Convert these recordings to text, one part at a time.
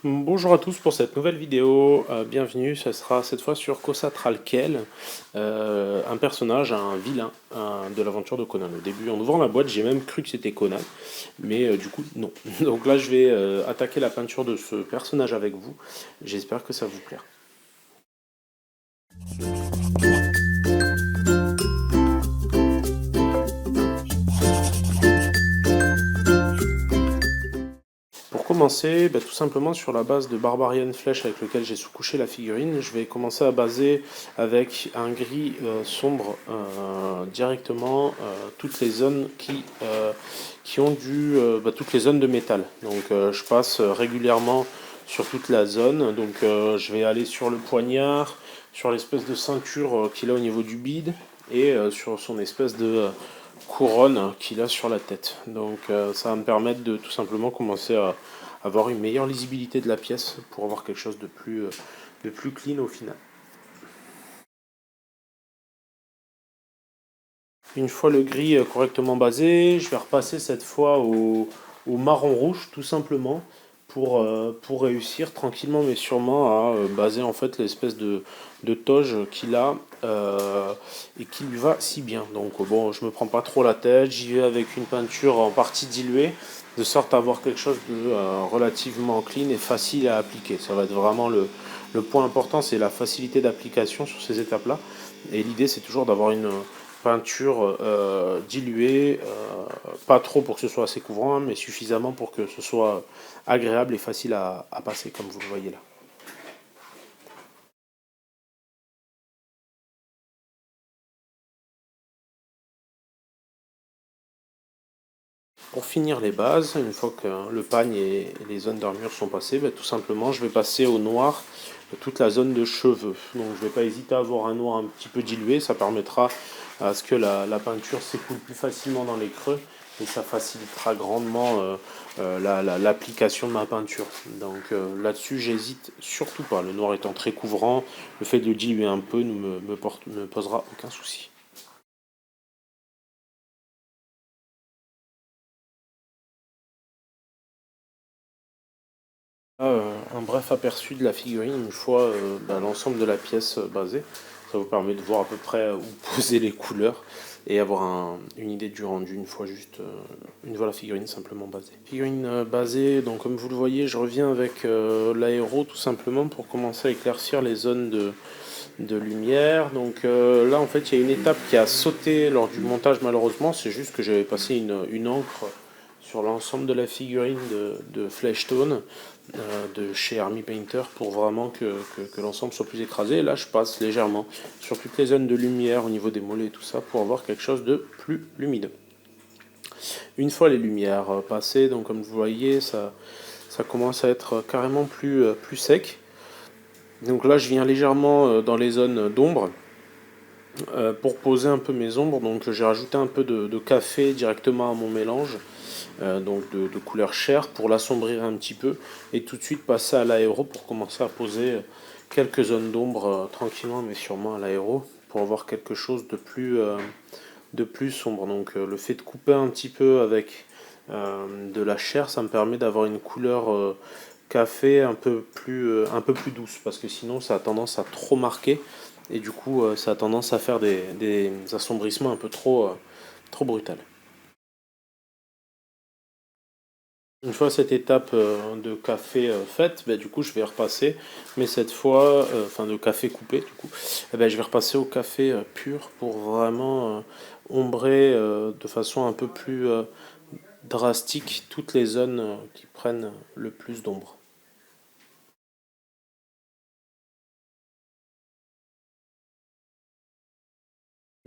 Bonjour à tous pour cette nouvelle vidéo, bienvenue, ce sera cette fois sur Kossatral Kel, un personnage, un vilain de l'aventure de Conan. Au début, en ouvrant la boîte, j'ai même cru que c'était Conan, mais du coup non. Donc là je vais attaquer la peinture de ce personnage avec vous, j'espère que ça vous plaira. Pour commencer, tout simplement sur la base de Barbarian Flèche avec lequel j'ai sous-couché la figurine, je vais commencer à baser avec un gris sombre directement toutes les zones qui ont toutes les zones de métal. Donc je passe régulièrement sur toute la zone. Donc je vais aller sur le poignard, sur l'espèce de ceinture qu'il a au niveau du bide et sur son espèce de couronne qu'il a sur la tête. Donc ça va me permettre de tout simplement commencer à avoir une meilleure lisibilité de la pièce pour avoir quelque chose de plus clean au final. Une fois le gris correctement basé, je vais repasser cette fois au marron rouge tout simplement pour réussir tranquillement mais sûrement à baser en fait l'espèce de toge qu'il a et qui lui va si bien. Donc bon, je me prends pas trop la tête, j'y vais avec une peinture en partie diluée de sorte à avoir quelque chose de relativement clean et facile à appliquer. Ça va être vraiment le point important, c'est la facilité d'application sur ces étapes-là. Et l'idée c'est toujours d'avoir une peinture diluée, pas trop pour que ce soit assez couvrant, mais suffisamment pour que ce soit agréable et facile à passer, comme vous le voyez là. Pour finir les bases, une fois que le pagne et les zones d'armure sont passées, tout simplement je vais passer au noir de toute la zone de cheveux. Donc je ne vais pas hésiter à avoir un noir un petit peu dilué, ça permettra à ce que la peinture s'écoule plus facilement dans les creux et ça facilitera grandement l'application de ma peinture. Donc là-dessus j'hésite surtout pas, le noir étant très couvrant, le fait de le diluer un peu ne me posera aucun souci. Un bref aperçu de la figurine une fois l'ensemble de la pièce basée. Ça vous permet de voir à peu près où poser les couleurs et avoir une idée du rendu une fois la figurine simplement basée. Figurine basée, donc comme vous le voyez, je reviens avec l'aéro tout simplement pour commencer à éclaircir les zones de lumière. Donc là en fait il y a une étape qui a sauté lors du montage malheureusement, c'est juste que j'avais passé une encre sur l'ensemble de la figurine de Fleshtone de chez Army Painter pour vraiment que l'ensemble soit plus écrasé. Et là, je passe légèrement sur toutes les zones de lumière au niveau des mollets et tout ça pour avoir quelque chose de plus lumineux. Une fois les lumières passées, donc comme vous voyez, ça commence à être carrément plus sec. Donc là, je viens légèrement dans les zones d'ombre pour poser un peu mes ombres. Donc j'ai rajouté un peu de café directement à mon mélange donc de couleur chair pour l'assombrir un petit peu et tout de suite passer à l'aéro pour commencer à poser quelques zones d'ombre tranquillement mais sûrement à l'aéro pour avoir quelque chose de plus sombre. Donc le fait de couper un petit peu avec de la chair, ça me permet d'avoir une couleur café un peu plus douce parce que sinon ça a tendance à trop marquer et du coup ça a tendance à faire des assombrissements un peu trop brutales. Une fois cette étape de café faite, du coup je vais repasser, mais cette fois, enfin de café coupé du coup, je vais repasser au café pur pour vraiment ombrer de façon un peu plus drastique toutes les zones qui prennent le plus d'ombre.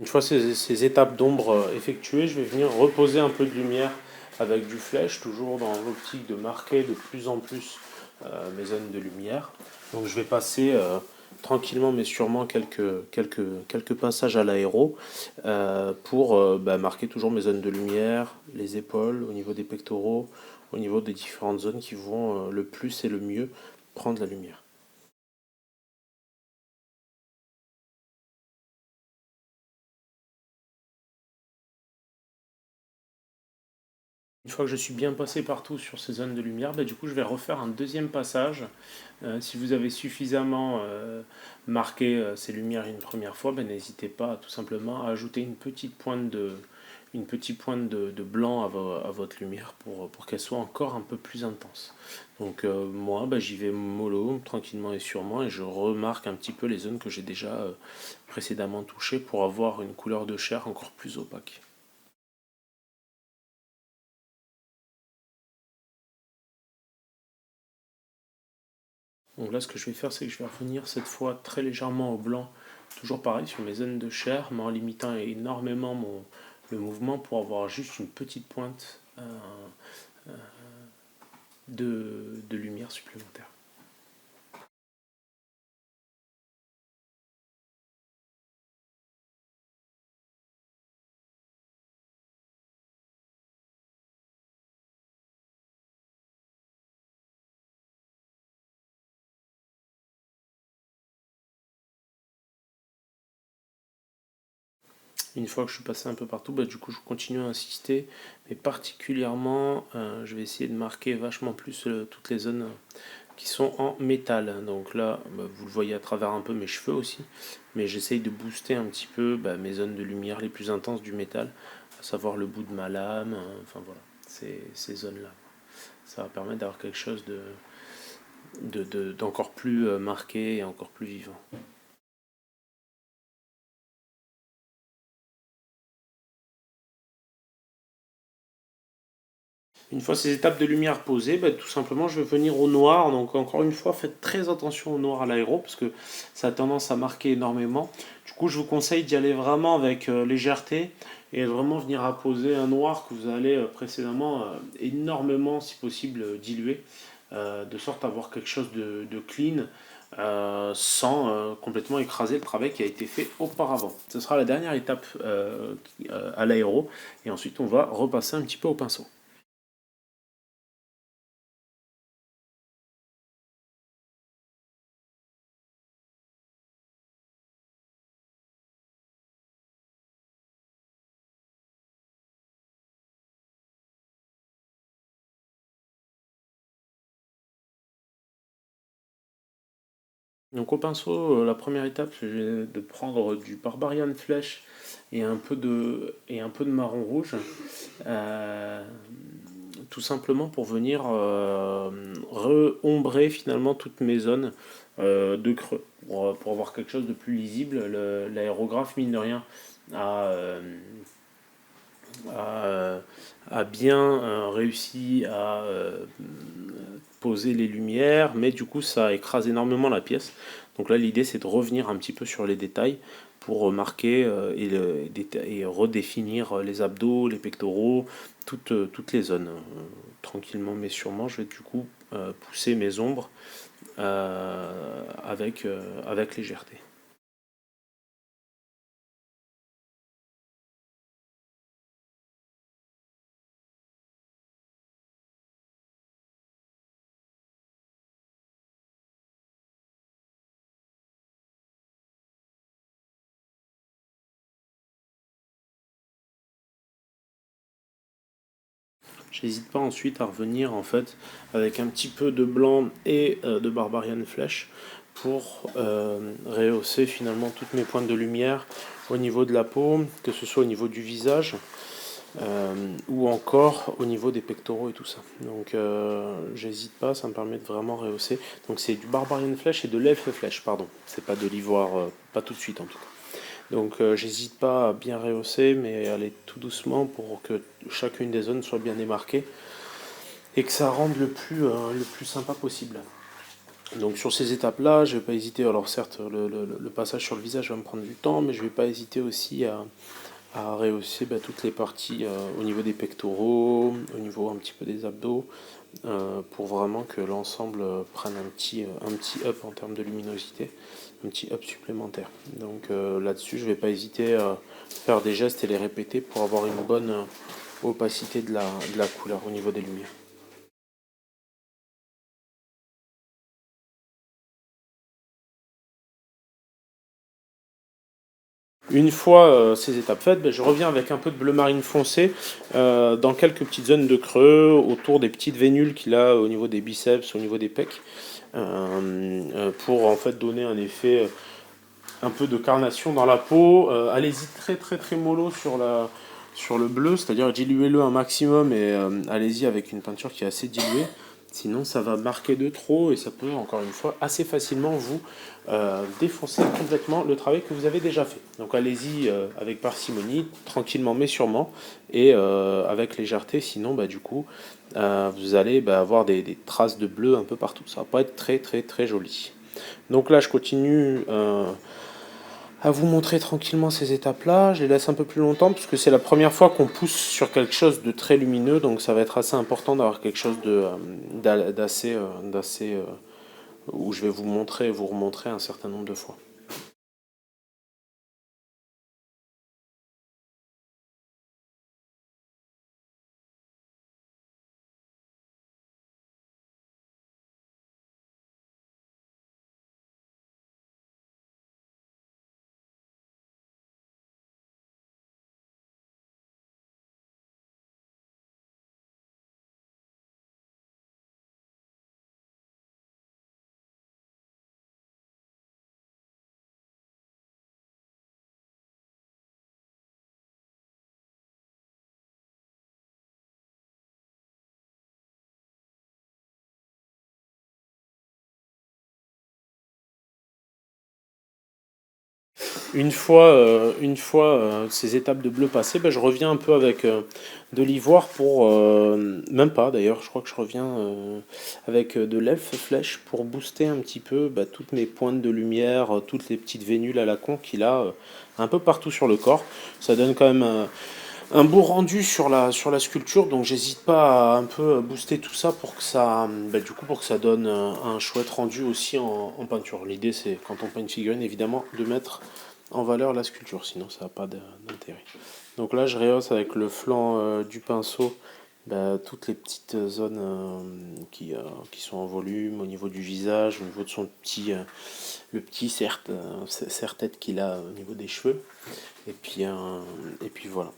Une fois ces étapes d'ombre effectuées, je vais venir reposer un peu de lumière avec du flèche, toujours dans l'optique de marquer de plus en plus mes zones de lumière. Donc je vais passer tranquillement mais sûrement quelques passages à l'aéro pour marquer toujours mes zones de lumière, les épaules, au niveau des pectoraux, au niveau des différentes zones qui vont le plus et le mieux prendre la lumière. Une fois que je suis bien passé partout sur ces zones de lumière, bah, du coup je vais refaire un deuxième passage. Si vous avez suffisamment marqué ces lumières une première fois, bah, n'hésitez pas tout simplement à ajouter une petite pointe de blanc à votre lumière pour qu'elle soit encore un peu plus intense. Donc moi, bah, j'y vais mollo, tranquillement et sûrement, et je remarque un petit peu les zones que j'ai déjà précédemment touchées pour avoir une couleur de chair encore plus opaque. Donc là, ce que je vais faire, c'est que je vais revenir cette fois très légèrement au blanc, toujours pareil sur mes zones de chair, mais en limitant énormément le mouvement pour avoir juste une petite pointe de lumière supplémentaire. Une fois que je suis passé un peu partout, bah, du coup, je continue à insister, mais particulièrement, je vais essayer de marquer vachement plus toutes les zones qui sont en métal. Donc là, bah, vous le voyez à travers un peu mes cheveux aussi, mais j'essaye de booster un petit peu bah, mes zones de lumière les plus intenses du métal, à savoir le bout de ma lame, enfin voilà, ces zones-là. Ça va permettre d'avoir quelque chose d'encore plus marqué et encore plus vivant. Une fois ces étapes de lumière posées, bah, tout simplement je vais venir au noir. Donc encore une fois, faites très attention au noir à l'aéro parce que ça a tendance à marquer énormément. Du coup, je vous conseille d'y aller vraiment avec légèreté et de vraiment venir apposer un noir que vous allez précédemment énormément, si possible, diluer, de sorte à avoir quelque chose de clean sans complètement écraser le travail qui a été fait auparavant. Ce sera la dernière étape à l'aéro et ensuite on va repasser un petit peu au pinceau. Donc au pinceau, la première étape, c'est de prendre du Barbarian Flesh et un peu de marron rouge, euh, tout simplement pour venir re-ombrer finalement toutes mes zones de creux, pour avoir quelque chose de plus lisible. L'aérographe, mine de rien, a, a, a bien réussi à poser les lumières, mais du coup ça écrase énormément la pièce. Donc là l'idée c'est de revenir un petit peu sur les détails pour marquer et redéfinir les abdos, les pectoraux, toutes les zones. Tranquillement mais sûrement, je vais du coup pousser mes ombres avec légèreté. J'hésite pas ensuite à revenir en fait avec un petit peu de blanc et de Barbarian Flesh pour rehausser finalement toutes mes pointes de lumière au niveau de la peau, que ce soit au niveau du visage ou encore au niveau des pectoraux et tout ça. Donc j'hésite pas, ça me permet de vraiment rehausser. Donc c'est du Barbarian Flesh et de l'Elf Flesh, pardon. C'est pas de l'ivoire, pas tout de suite en tout cas. Donc j'hésite pas à bien rehausser, mais aller tout doucement pour que chacune des zones soit bien démarquée et que ça rende le plus sympa possible. Donc sur ces étapes-là, je ne vais pas hésiter, alors certes le passage sur le visage va me prendre du temps, mais je ne vais pas hésiter aussi à rehausser bah, toutes les parties au niveau des pectoraux, au niveau un petit peu des abdos, pour vraiment que l'ensemble prenne un petit up en termes de luminosité, un petit up supplémentaire. Donc là-dessus, je ne vais pas hésiter à faire des gestes et les répéter pour avoir une bonne opacité de la couleur au niveau des lumières. Une fois ces étapes faites, ben, je reviens avec un peu de bleu marine foncé dans quelques petites zones de creux, autour des petites vénules qu'il a au niveau des biceps, au niveau des pecs, pour en fait donner un effet un peu de carnation dans la peau. Allez-y très très très mollo sur le bleu, c'est-à-dire diluez-le un maximum et allez-y avec une peinture qui est assez diluée. Sinon, ça va marquer de trop et ça peut, encore une fois, assez facilement vous défoncer complètement le travail que vous avez déjà fait. Donc allez-y avec parcimonie, tranquillement mais sûrement, et avec légèreté. Sinon, bah, du coup, vous allez avoir des traces de bleu un peu partout. Ça va pas être très très très joli. Donc là, je continue à vous montrer tranquillement ces étapes-là. Je les laisse un peu plus longtemps parce que c'est la première fois qu'on pousse sur quelque chose de très lumineux, donc ça va être assez important d'avoir quelque chose d'assez où je vais vous montrer et vous remontrer un certain nombre de fois. Une fois ces étapes de bleu passées, ben, je reviens un peu avec de l'ivoire pour, même pas d'ailleurs, je crois que je reviens avec de l'elfe flèche pour booster un petit peu toutes mes pointes de lumière, toutes les petites vénules à la con qu'il a un peu partout sur le corps. Ça donne quand même un beau rendu sur la sculpture, donc j'hésite pas à un peu booster tout ça pour que ça, du coup, pour que ça donne un chouette rendu aussi en peinture. L'idée c'est quand on peint une figurine évidemment de mettre en valeur la sculpture, sinon ça n'a pas d'intérêt. Donc là je rehausse avec le flanc du pinceau toutes les petites zones qui sont en volume, au niveau du visage, au niveau de son petit, le petit serre-tête qu'il a au niveau des cheveux. Et puis voilà.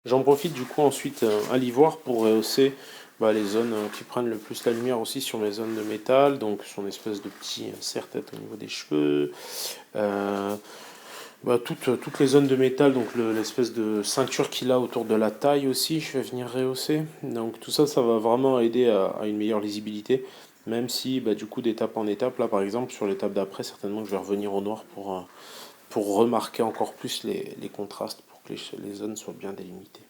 J'en profite du coup ensuite à l'ivoire pour rehausser les zones qui prennent le plus la lumière aussi sur mes zones de métal, donc son espèce de petit serre-tête au niveau des cheveux, euh, toutes les zones de métal, donc l'espèce de ceinture qu'il a autour de la taille aussi, je vais venir rehausser. Donc tout ça, ça va vraiment aider à une meilleure lisibilité, même si du coup d'étape en étape, là par exemple sur l'étape d'après, certainement que je vais revenir au noir pour remarquer encore plus les contrastes, pour que les zones soient bien délimitées.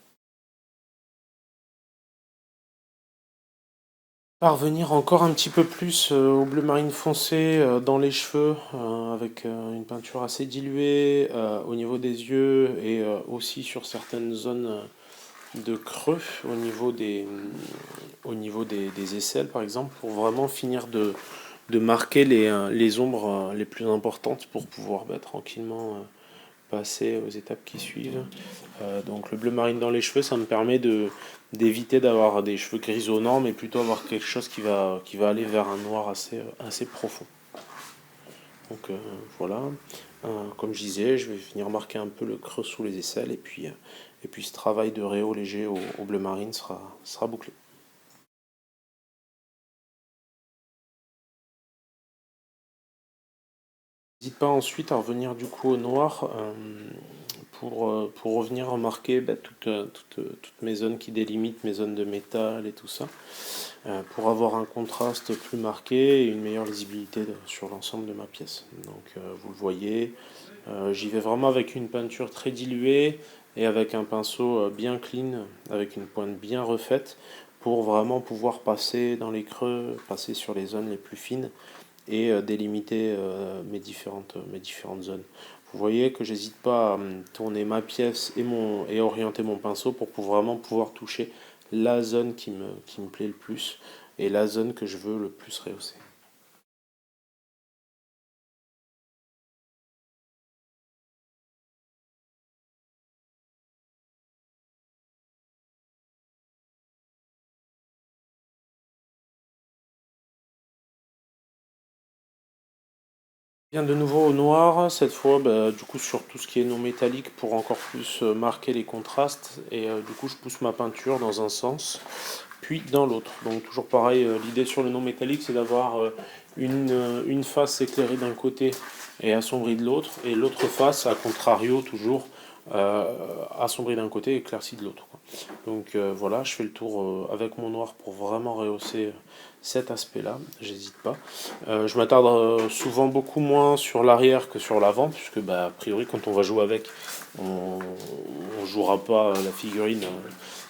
Parvenir encore un petit peu plus au bleu marine foncé dans les cheveux avec une peinture assez diluée au niveau des yeux et aussi sur certaines zones de creux au niveau des aisselles par exemple pour vraiment finir de marquer les ombres les plus importantes pour pouvoir tranquillement passer aux étapes qui suivent. Donc le bleu marine dans les cheveux, ça me permet d'éviter d'avoir des cheveux grisonnants, mais plutôt avoir quelque chose qui va aller vers un noir assez profond. Donc voilà, comme je disais, je vais venir marquer un peu le creux sous les aisselles, et puis ce travail de réo léger au bleu marine sera bouclé. N'hésite pas ensuite à revenir du coup au noir pour revenir remarquer toutes mes zones qui délimitent mes zones de métal et tout ça, pour avoir un contraste plus marqué et une meilleure lisibilité sur l'ensemble de ma pièce. Donc vous le voyez, j'y vais vraiment avec une peinture très diluée et avec un pinceau bien clean, avec une pointe bien refaite, pour vraiment pouvoir passer dans les creux, passer sur les zones les plus fines et délimiter mes différentes zones. Vous voyez que j'hésite pas à tourner ma pièce et orienter mon pinceau pour vraiment pouvoir toucher la zone qui me plaît le plus et la zone que je veux le plus rehausser. Bien de nouveau au noir, cette fois bah, du coup sur tout ce qui est non métallique pour encore plus marquer les contrastes et du coup je pousse ma peinture dans un sens puis dans l'autre. Donc toujours pareil, l'idée sur le non métallique c'est d'avoir une face éclairée d'un côté et assombrie de l'autre et l'autre face à contrario toujours euh, assombrie d'un côté et éclaircie de l'autre. Donc voilà, je fais le tour avec mon noir pour vraiment rehausser cet aspect-là, j'hésite pas. Je m'attarde souvent beaucoup moins sur l'arrière que sur l'avant, puisque bah, a priori quand on va jouer avec, on jouera pas la figurine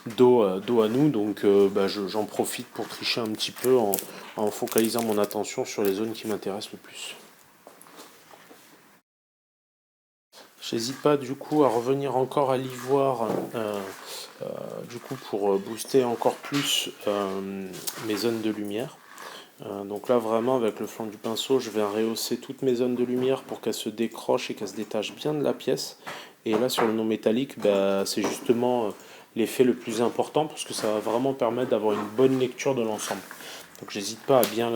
dos à nous, donc bah, j'en profite pour tricher un petit peu en focalisant mon attention sur les zones qui m'intéressent le plus. J'hésite pas du coup à revenir encore à l'ivoire du coup pour booster encore plus mes zones de lumière. Donc là vraiment avec le flanc du pinceau je vais rehausser toutes mes zones de lumière pour qu'elles se décrochent et qu'elles se détachent bien de la pièce. Et là sur le non métallique bah, c'est justement l'effet le plus important parce que ça va vraiment permettre d'avoir une bonne lecture de l'ensemble. Donc j'hésite pas à bien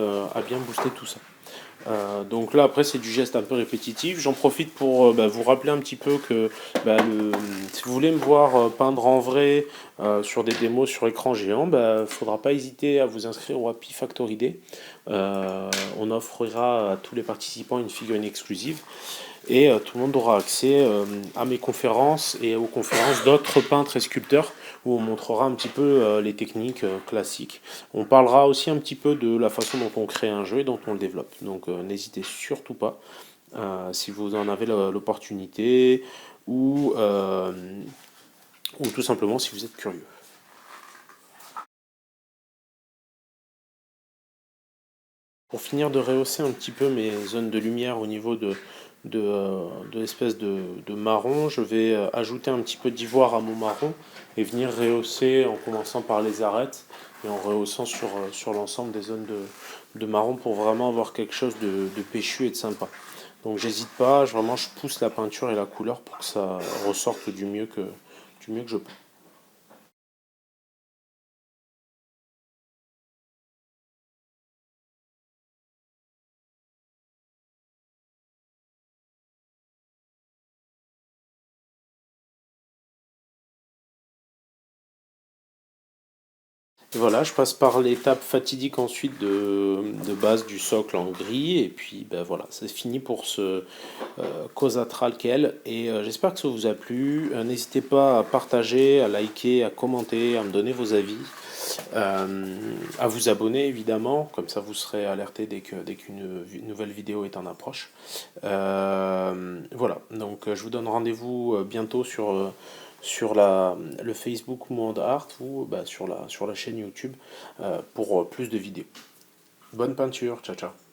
booster tout ça. Donc là après c'est du geste un peu répétitif. J'en profite pour bah, vous rappeler un petit peu que bah, si vous voulez me voir peindre en vrai sur des démos sur écran géant, il ne faudra pas hésiter à vous inscrire au Happy Factory Day. On offrira à tous les participants une figurine exclusive et tout le monde aura accès à mes conférences et aux conférences d'autres peintres et sculpteurs où on montrera un petit peu les techniques classiques. On parlera aussi un petit peu de la façon dont on crée un jeu et dont on le développe. Donc n'hésitez surtout pas si vous en avez l'opportunité ou tout simplement si vous êtes curieux. Pour finir de rehausser un petit peu mes zones de lumière au niveau de l'espèce de marron, je vais ajouter un petit peu d'ivoire à mon marron et venir rehausser en commençant par les arêtes et en rehaussant sur l'ensemble des zones de marron pour vraiment avoir quelque chose de péchu et de sympa. Donc j'hésite pas, vraiment je pousse la peinture et la couleur pour que ça ressorte du mieux que je peux. Et voilà, je passe par l'étape fatidique ensuite de base du socle en gris. Et puis ben voilà, c'est fini pour ce Cosatral et j'espère que ça vous a plu. N'hésitez pas à partager, à liker, à commenter, à me donner vos avis, à vous abonner évidemment, comme ça vous serez alerté dès qu'une nouvelle vidéo est en approche. Voilà, donc je vous donne rendez-vous bientôt sur le Facebook Monde Art ou sur la chaîne YouTube pour plus de vidéos. Bonne peinture, ciao ciao.